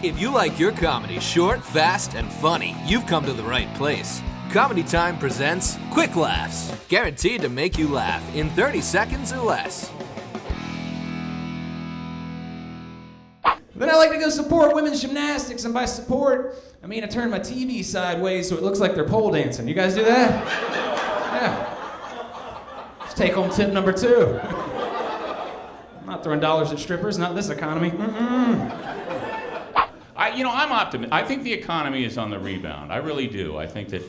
If you like your comedy short, fast, and funny, you've come to the right place. Comedy Time presents QuickLaffs, guaranteed to make you laugh in 30 seconds or less. Then I like to go support women's gymnastics, and by support, I mean I turn my TV sideways so it looks like they're pole dancing. You guys do that? Yeah. Let's take home tip number 2. I'm not throwing dollars at strippers, not this economy. I'm optimistic. I think the economy is on the rebound. I really do. I think that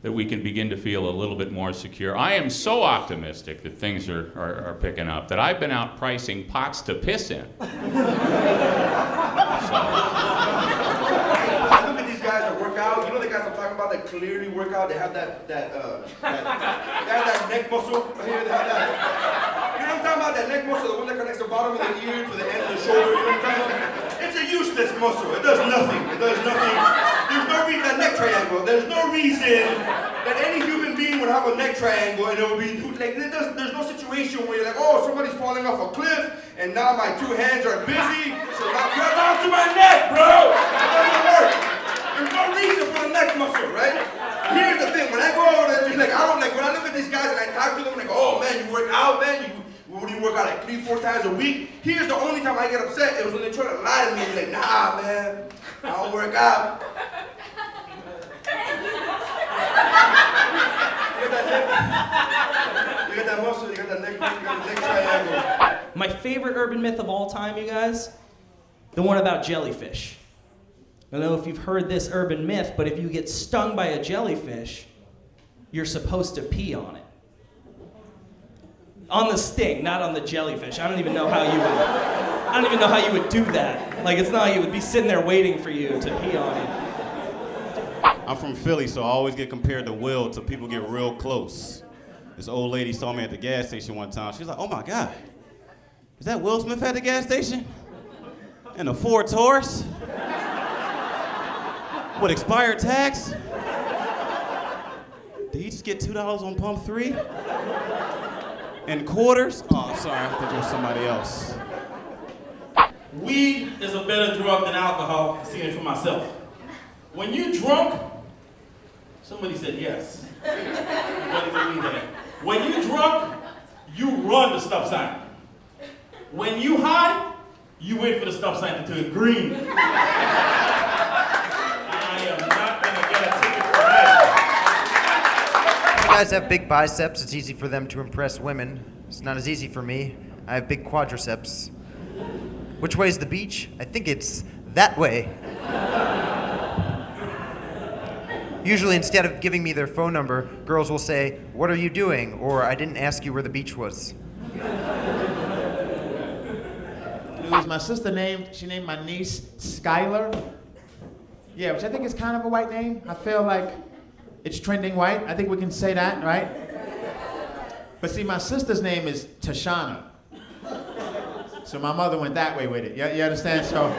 we can begin to feel a little bit more secure. I am so optimistic that things are picking up that I've been out pricing pots to piss in. I look at these guys that work out. You know the guys I'm talking about that clearly work out. They have that neck muscle right here. They have that. You know what I'm talking about? That neck muscle, the one that connects the bottom of the ear to the end of the shoulder. You know what I'm talking about? It's a useless muscle. It does nothing. It does nothing. There's no reason, that neck triangle, there's no reason that any human being would have a neck triangle and it would be, like, there's no situation where you're like, oh, somebody's falling off a cliff and now my 2 hands are busy, so now grab onto my neck, bro! It doesn't work. There's no reason for the neck muscle, right? Here's the thing, when I go over there, just like, when I look at these guys and I talk to them, like, oh man, you work out, man, what do you work out like 3-4 times a week? Here's the only time I get upset, it was when they try to lie to me and be like, nah, man, I don't work out. You got that muscle, you got that neck triangle. My favorite urban myth of all time, you guys, the one about jellyfish. I don't know if you've heard this urban myth, but if you get stung by a jellyfish, you're supposed to pee on it. On the sting, not on the jellyfish. I don't even know how you would do that. Like, it's not like you would be sitting there waiting for you to pee on it. I'm from Philly, so I always get compared to Will till people get real close. This old lady saw me at the gas station one time. She was like, oh my God, is that Will Smith at the gas station? In a Ford Taurus? With expired tax? Did he just get $2 on pump 3? And quarters? Oh, I'm sorry, I thought you were somebody else. Weed is a better drug than alcohol. I've seen it for myself. When you drunk, somebody said yes. When you drunk, you run the stop sign. When you high, you wait for the stop sign to turn green. I am not gonna get a ticket for that. You guys have big biceps, it's easy for them to impress women. It's not as easy for me. I have big quadriceps. Which way's the beach? I think it's that way. Usually instead of giving me their phone number, girls will say, what are you doing? Or I didn't ask you where the beach was. It was my sister she named my niece Skyler. Yeah, which I think is kind of a white name. I feel like it's trending white. I think we can say that, right? But see, my sister's name is Tashana. So my mother went that way with it. You understand? So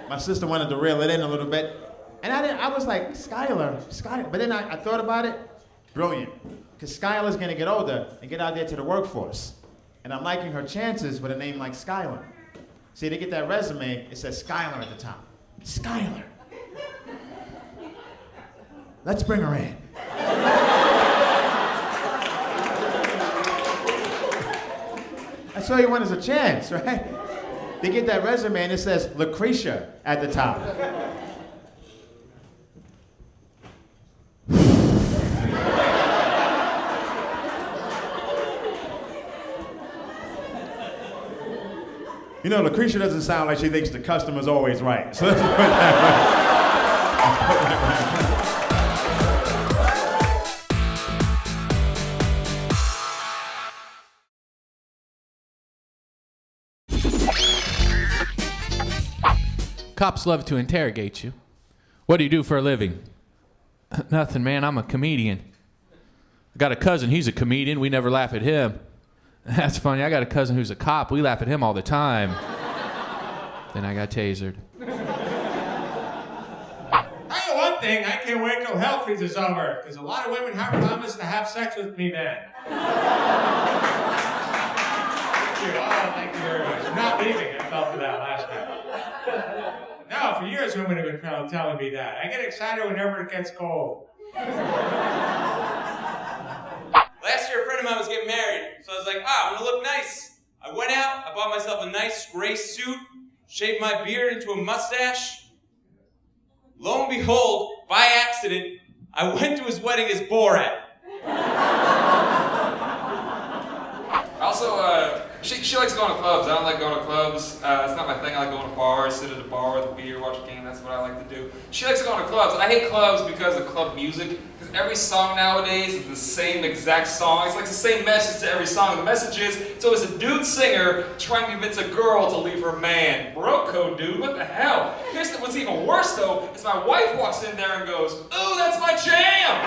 my sister wanted to reel it in a little bit. And I was like, Skyler. But then I thought about it. Brilliant. Because Skyler's going to get older and get out there to the workforce. And I'm liking her chances with a name like Skyler. See, they get that resume, it says Skyler at the top. Skyler. Let's bring her in. That's all you want is a chance, right? They get that resume and it says Lucretia at the top. You know, Lucretia doesn't sound like she thinks the customer's always right. So let's put that right. Cops love to interrogate you. What do you do for a living? Nothing, man. I'm a comedian. I got a cousin. He's a comedian. We never laugh at him. That's funny. I got a cousin who's a cop. We laugh at him all the time. Then I got tasered. I know one thing. I can't wait till health freeze is over, because a lot of women have promised to have sex with me then. Thank you very much. I'm not leaving. I fell for that last night. No, For years, women have been telling me that. I get excited whenever it gets cold. Last year, a friend of mine was getting married, so I was like, I'm gonna look nice. I went out, I bought myself a nice gray suit, shaved my beard into a mustache. Lo and behold, by accident, I went to his wedding as Borat. Also, she likes going to clubs. I don't like going to clubs. It's not my thing. I like going to bars, sit at a bar with a beer, watch a game. That's what I like to do. She likes going to clubs. I hate clubs because of club music. Because every song nowadays is the same exact song. It's like the same message to every song. The message is, it's always a dude singer trying to convince a girl to leave her man. Bro code, dude. What the hell? Here's what's even worse, though, is my wife walks in there and goes, "Ooh, that's my jam!"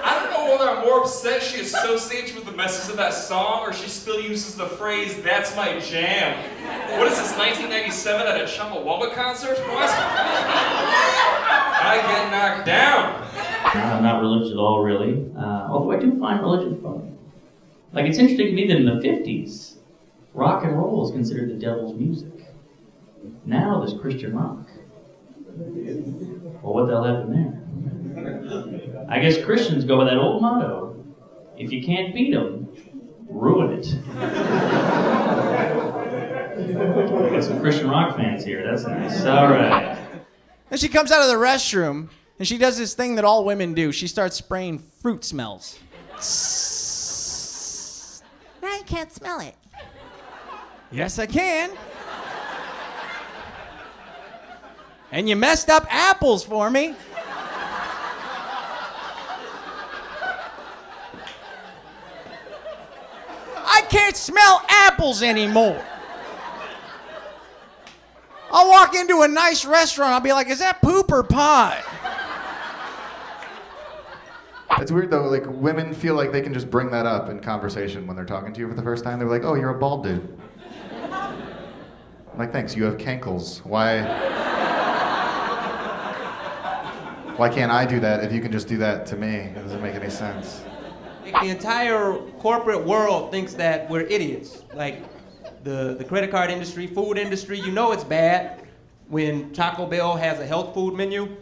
I don't know whether I'm more upset she associates with the message of that song or she still uses the phrase, "That's my jam." What is this, 1997 at a Chumbawamba concert? What? I get knocked down. I'm not religious at all, really. Although I do find religion funny. Like, it's interesting to me that in the 50s, rock and roll was considered the devil's music. Now there's Christian rock. Well, what the hell happened there? I guess Christians go by that old motto, if you can't beat them, ruin it. I got some Christian rock fans here, that's nice. All right. Then she comes out of the restroom, and she does this thing that all women do. She starts spraying fruit smells. I can't smell it. Yes, I can. And you messed up apples for me. I can't smell apples anymore. I'll walk into a nice restaurant, I'll be like, is that poop or pie? It's weird though, like women feel like they can just bring that up in conversation when they're talking to you for the first time. They're like, "Oh, you're a bald dude." I'm like, "Thanks, you have cankles. Why can't I do that if you can just do that to me? It doesn't make any sense." Like, the entire corporate world thinks that we're idiots. Like the credit card industry, food industry, you know it's bad when Taco Bell has a health food menu.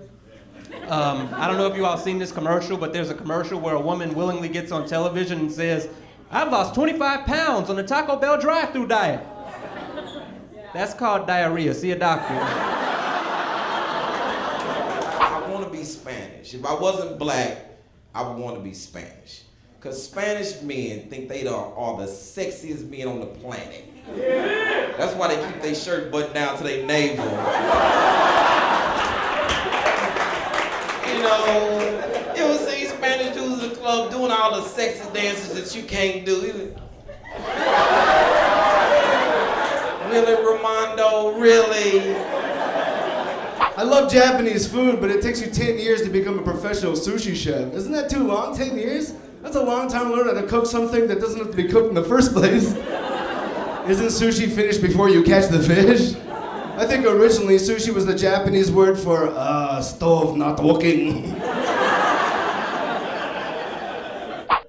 I don't know if you all seen this commercial, but there's a commercial where a woman willingly gets on television and says, "I've lost 25 pounds on the Taco Bell drive-thru diet." That's called diarrhea. See a doctor. I want to be Spanish. If I wasn't black, I would want to be Spanish. Because Spanish men think they are the sexiest men on the planet. That's why they keep their shirt buttoned down to their navel. You know, you ever see Spanish dudes in the club doing all the sexy dances that you can't do? Really, Ramondo? Really? I love Japanese food, but it takes you 10 years to become a professional sushi chef. Isn't that too long, 10 years? That's a long time to learn how to cook something that doesn't have to be cooked in the first place. Isn't sushi finished before you catch the fish? I think originally sushi was the Japanese word for stove not working.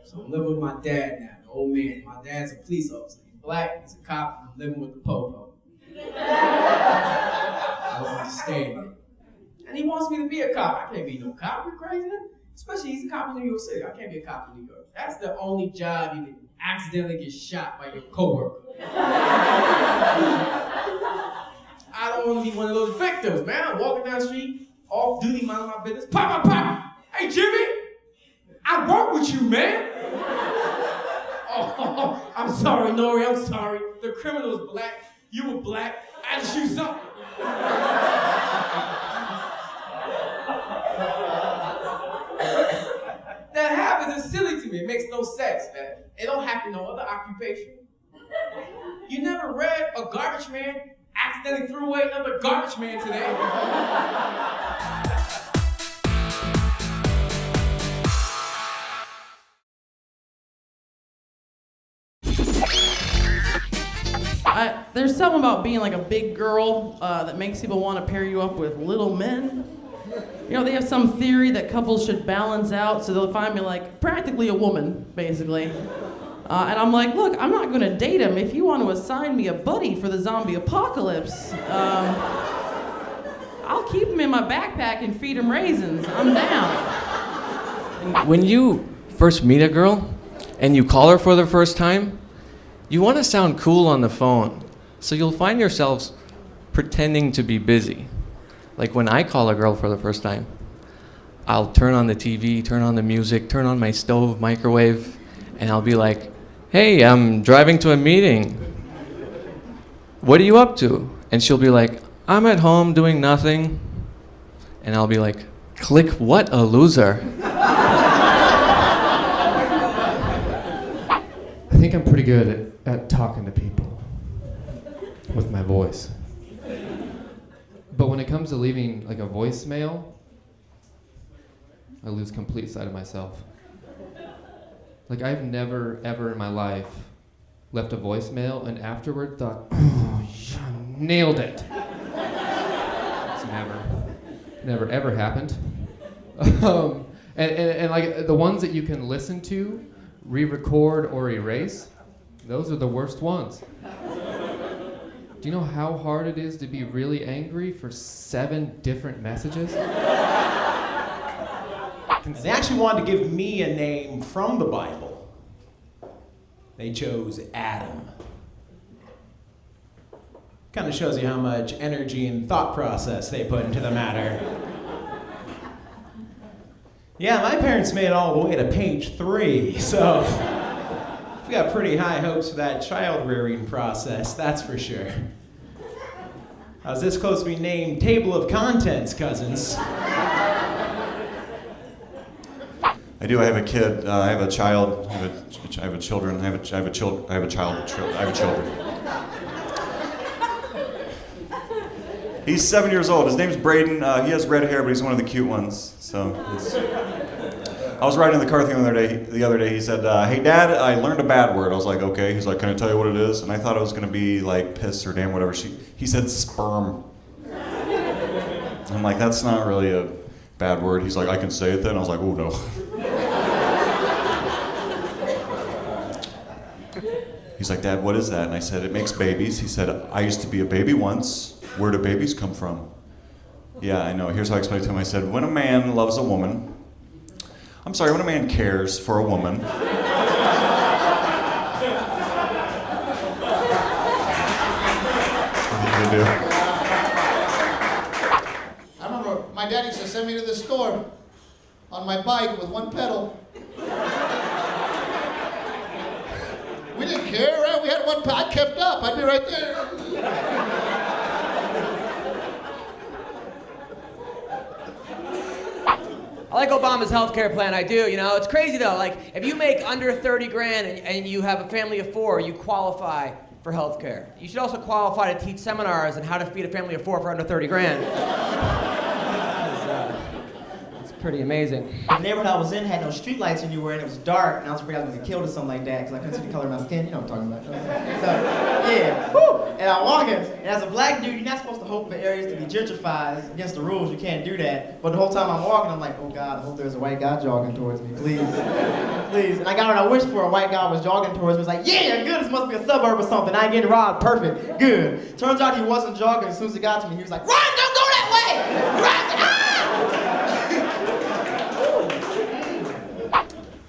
So I'm living with my dad now, the old man. My dad's a police officer. He's black, he's a cop, and I'm living with the po-po. I don't understand it. And he wants me to be a cop. I can't be no cop, you crazy? Especially he's a cop in New York City. I can't be a cop in New York. That's the only job you can accidentally get shot by your coworker. I don't want to be one of those victims, man. I'm walking down the street, off duty, minding my business. Pop, pop, pop! Hey, Jimmy! I work with you, man! Oh, I'm sorry, Nori, I'm sorry. The criminal is black, you were black, I had to shoot something. That happens, it's silly to me, it makes no sense, man. It don't happen in no other occupation. You never read a garbage man accidentally threw away another garbage man today. There's something about being like a big girl that makes people want to pair you up with little men. You know, they have some theory that couples should balance out, so they'll find me like practically a woman, basically. And I'm like, look, I'm not gonna date him. If you want to assign me a buddy for the zombie apocalypse, I'll keep him in my backpack and feed him raisins. I'm down. When you first meet a girl and you call her for the first time, you want to sound cool on the phone. So you'll find yourselves pretending to be busy. Like when I call a girl for the first time, I'll turn on the TV, turn on the music, turn on my stove, microwave, and I'll be like, hey, I'm driving to a meeting. What are you up to? And she'll be like, I'm at home doing nothing. And I'll be like, click what a loser. I think I'm pretty good at talking to people with my voice. But when it comes to leaving like a voicemail, I lose complete sight of myself. Like I've never, ever in my life left a voicemail and afterward thought, oh, yeah, nailed it. It's never, ever happened. And like the ones that you can listen to, re-record or erase, those are the worst ones. Do you know how hard it is to be really angry for 7 different messages? They actually wanted to give me a name from the Bible. They chose Adam. Kind of shows you how much energy and thought process they put into the matter. Yeah, my parents made it all the way to page 3, so we got pretty high hopes for that child rearing process, that's for sure. I was this close to being named Table of Contents, cousins. I do. I have a kid. I have a child. I have children. I have children. He's 7 years old. His name's Braden. He has red hair, but he's one of the cute ones. So I was riding in the car the other day. He said, "Hey, Dad, I learned a bad word." I was like, "Okay." He's like, "Can I tell you what it is?" And I thought it was going to be like piss or damn whatever. He said sperm. I'm like, "That's not really a bad word." He's like, "I can say it then." I was like, "Oh no." He's like, "Dad, what is that?" And I said, "It makes babies." He said, "I used to be a baby once. Where do babies come from?" Yeah, I know. Here's how I explained it to him. I said, when a man loves a woman, when a man cares for a woman, I remember my dad used to send me to the store on my bike with one pedal. We didn't care, right? We had one pedal. I kept up. I'd be right there. I like Obama's healthcare plan, I do, you know. It's crazy though, like if you make under 30 grand and you have a family of 4, you qualify for healthcare. You should also qualify to teach seminars on how to feed a family of 4 for under 30 grand. It's pretty amazing. The neighborhood I was in had no street lights anywhere and it was dark and I was afraid I was gonna get killed or something like that because I couldn't see the color of my skin, you know what I'm talking about. So, yeah, whew. And I walk in, and as a black dude, you're not supposed to hope for areas to be gentrified. It's against the rules, you can't do that. But the whole time I'm walking, I'm like, oh God, I hope there's a white guy jogging towards me, please. Please. And I got what I wished for, a white guy was jogging towards me. It's like, yeah, good, this must be a suburb or something. I ain't getting robbed, perfect, good. Turns out he wasn't jogging. As soon as he got to me, he was like, run, don't go that way! Run!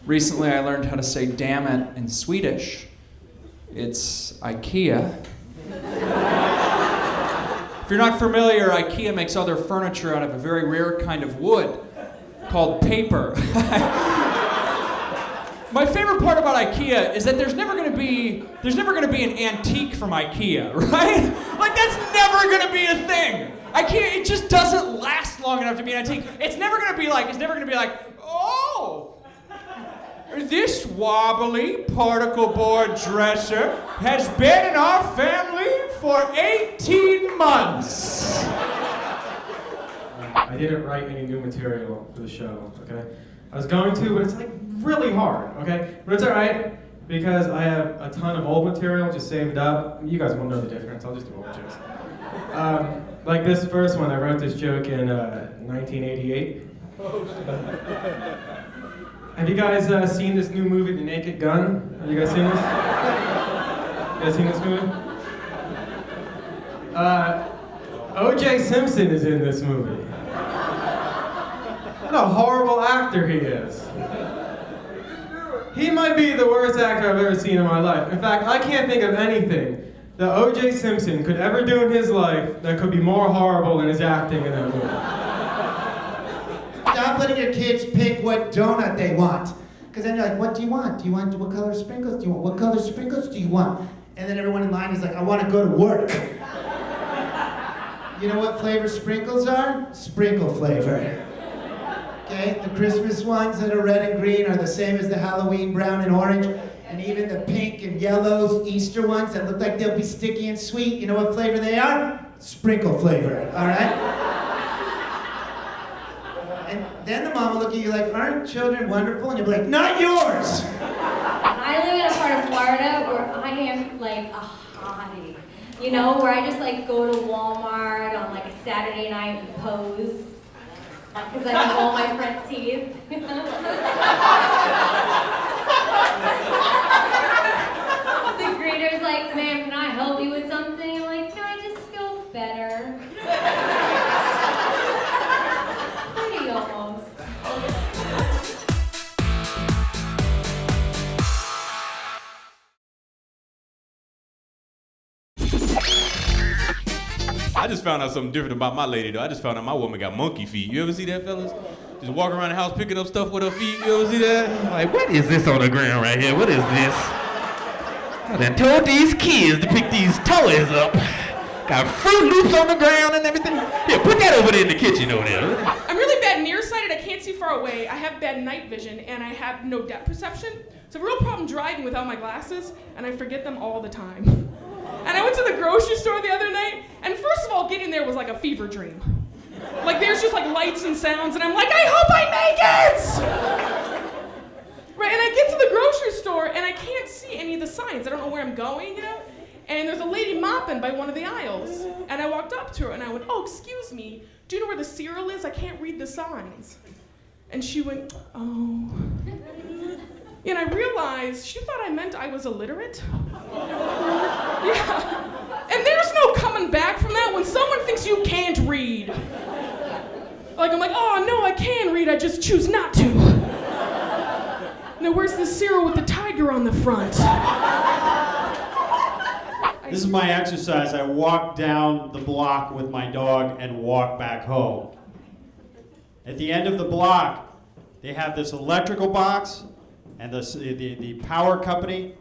Recently, I learned how to say damn it in Swedish. It's IKEA. If you're not familiar, IKEA makes other furniture out of a very rare kind of wood called paper. My favorite part about IKEA is that there's never going to be an antique from IKEA, right? Like that's never going to be a thing. IKEA, it just doesn't last long enough to be an antique. It's never going to be like, oh, this wobbly particle board dresser has been in our family for 18 months. I didn't write any new material for the show, okay? I was going to, but it's like really hard, okay? But it's all right, because I have a ton of old material just saved up. You guys won't know the difference, I'll just do old jokes. Like this first one, I wrote this joke in 1988. Have you guys seen this new movie, The Naked Gun? Have you guys seen this? You guys seen this movie? O.J. Simpson is in this movie. What a horrible actor he is. He might be the worst actor I've ever seen in my life. In fact, I can't think of anything that O.J. Simpson could ever do in his life that could be more horrible than his acting in that movie. Stop letting your kids pick what donut they want. Because then you're like, what do you want? Do you want what color sprinkles? Do you want what color sprinkles do you want? And then everyone in line is like, I want to go to work. You know what flavor sprinkles are? Sprinkle flavor. Okay, the Christmas ones that are red and green are the same as the Halloween brown and orange. And even the pink and yellows Easter ones that look like they'll be sticky and sweet, you know what flavor they are? Sprinkle flavor, all right? And then the mom will look at you like, aren't children wonderful? And you'll be like, not yours! I live in a part of Florida where I am like a hottie. You know, where I just like go to Walmart on like a Saturday night and pose. Because I have all my front teeth. The greeter's like, ma'am, can I help you with something? I'm like, can I just feel better? Pretty almost. I just found out something different about my lady, though. I just found out my woman got monkey feet. You ever see that, fellas? Just walking around the house picking up stuff with her feet. You ever see that? Like, what is this on the ground right here? What is this? I done told these kids to pick these toys up. Got Fruit Loops on the ground and everything. Yeah, put that over there in the kitchen over there. I'm really bad nearsighted. I can't see far away. I have bad night vision, and I have no depth perception. So I have a real problem driving without my glasses, and I forget them all the time. And I went to the grocery store the other night, and first of all, getting there was like a fever dream. Like there's just like lights and sounds, and I'm like, I hope I make it! Right, and I get to the grocery store, and I can't see any of the signs. I don't know where I'm going, you know? And there's a lady mopping by one of the aisles. And I walked up to her, and I went, oh, excuse me, do you know where the cereal is? I can't read the signs. And she went, oh. And I realized she thought I meant I was illiterate. Yeah. And there's no coming back from that when someone thinks you can't read. Like, I'm like, oh, no, I can read, I just choose not to. Now, where's the cereal with the tiger on the front? This is my exercise. I walk down the block with my dog and walk back home. At the end of the block, they have this electrical box, and the power company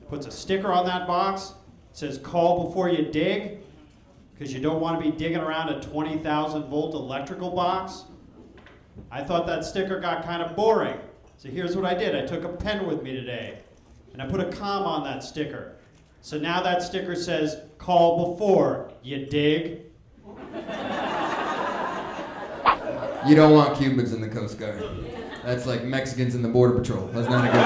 puts a sticker on that box. It says, call before you dig, because you don't want to be digging around a 20,000 volt electrical box. I thought that sticker got kind of boring. So here's what I did. I took a pen with me today, and I put a comma on that sticker. So now that sticker says, call before you dig. You don't want Cubans in the Coast Guard. That's like Mexicans in the Border Patrol. That's not a good.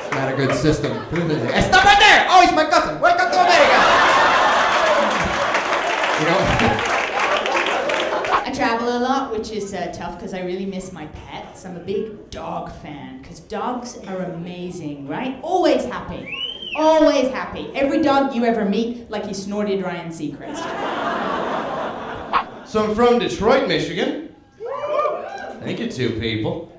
It's not a good system. Hey, stop right there! Oh, he's my cousin. Welcome to America. You know. I travel a lot, which is tough because I really miss my pets. I'm a big dog fan because dogs are amazing, right? Always happy. Always happy. Every dog you ever meet, like he snorted Ryan Seacrest. So I'm from Detroit, Michigan. Thank you, two people.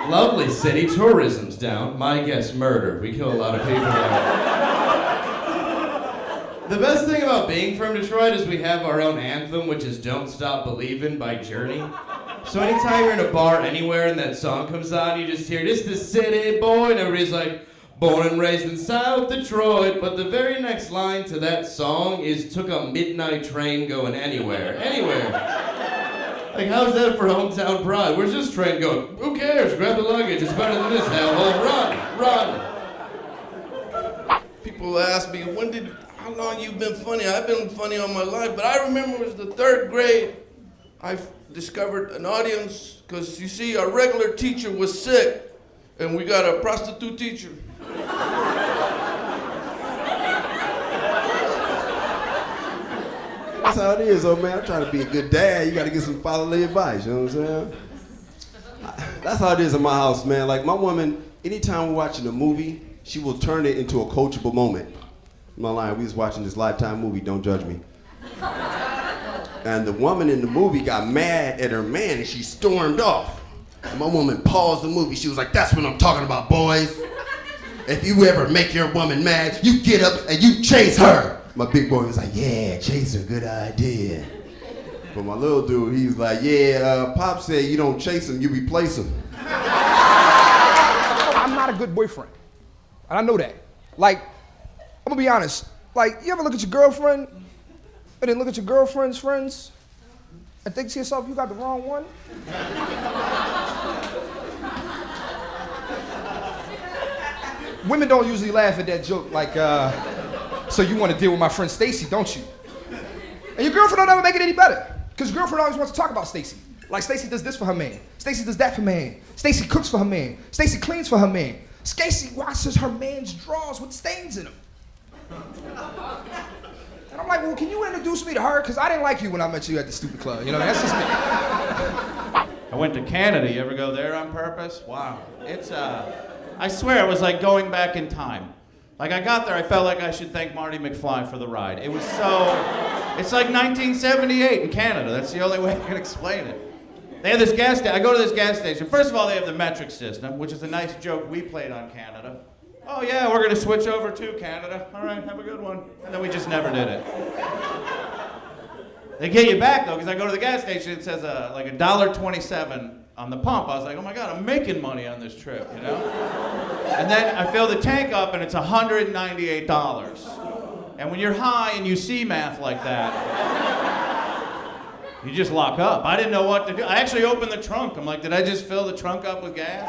Lovely city, tourism's down. My guess, murder. We kill a lot of people there. The best thing about being from Detroit is we have our own anthem, which is Don't Stop Believin' by Journey. So anytime you're in a bar anywhere and that song comes on, you just hear, "This the city boy," and everybody's like, "Born and raised in South Detroit." But the very next line to that song is, "Took a midnight train going anywhere." Anywhere. Like, how's that for hometown pride? Where's this train going? Who cares? Grab the luggage. It's better than this hellhole. Run. People ask me, how long you been funny? I've been funny all my life, but I remember it was the 3rd grade. I discovered an audience, because you see, our regular teacher was sick, and we got a prostitute teacher. That's how it is, oh man. I'm trying to be a good dad. You gotta get some fatherly advice, you know what I'm saying? That's how it is in my house, man. Like my woman, anytime we're watching a movie, she will turn it into a coachable moment. I'm not lying, we was watching this Lifetime movie, Don't Judge Me. And the woman in the movie got mad at her man and she stormed off. And my woman paused the movie. She was like, that's what I'm talking about, boys. If you ever make your woman mad, you get up and you chase her. My big boy was like, yeah, chase her, good idea. But my little dude, he was like, yeah, Pop said you don't chase him, you replace him. I'm not a good boyfriend. And I know that. Like, I'm gonna be honest. Like, you ever look at your girlfriend and then look at your girlfriend's friends and think to yourself, you got the wrong one? Women don't usually laugh at that joke like, so you want to deal with my friend Stacey, don't you? And your girlfriend don't ever make it any better. Because your girlfriend always wants to talk about Stacey. Like, Stacey does this for her man. Stacey does that for man. Stacey cooks for her man. Stacey cleans for her man. Stacey washes her man's drawers with stains in them. And I'm like, well, can you introduce me to her? Because I didn't like you when I met you at the stupid club. You know, that's just me. I went to Canada. You ever go there on purpose? Wow. It's, I swear it was like going back in time. Like I got there, I felt like I should thank Marty McFly for the ride. It was so, it's like 1978 in Canada. That's the only way I can explain it. They have this gas station. I go to this gas station. First of all, they have the metric system, which is a nice joke we played on Canada. Oh yeah, we're gonna switch over to Canada. All right, have a good one. And then we just never did it. They get you back though, because I go to the gas station, it says like $1.27 on the pump. I was like, oh my God, I'm making money on this trip, you know? And then I fill the tank up and it's $198. And when you're high and you see math like that, you just lock up. I didn't know what to do. I actually opened the trunk. I'm like, did I just fill the trunk up with gas?